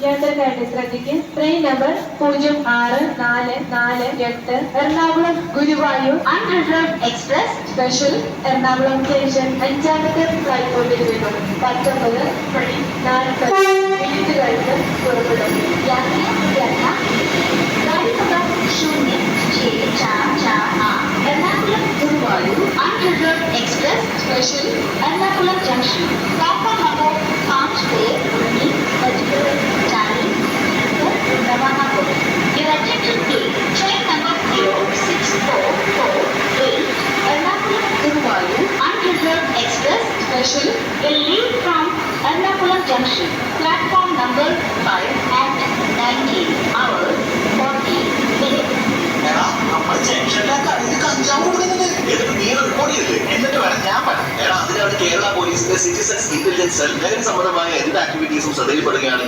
യാത്രക്കാരുടെ ശ്രദ്ധയ്ക്ക് train number 0644 Ernakulam Guruvayur unreserved express special Ernakulam station 5ാമത്തെ പ്ലാറ്റ്ഫോമിൽ നിന്നും 19:40 മിനിറ്റുകൾക്ക് പുറപ്പെടും. यात्री गाड़ी number 0644 Ernakulam Guruvayur unreserved express special Ernakulam junction platform number 5 पे 40 रवाना हो. Your attention please. Train number 06448 Ernakulam Guruvayur Unreserved Express Special will leave from Ernakulam Junction, platform number 5 at 19 hours 40 minutes. Kerala പോലീസിന്റെ സിറ്റിസൺസ് ഇന്റലിജൻസ് സെൽ നഗര സംബന്ധമായ എന്ത് ആക്ടിവിറ്റീസും ശ്രദ്ധയിൽപ്പെടുകയാണ്.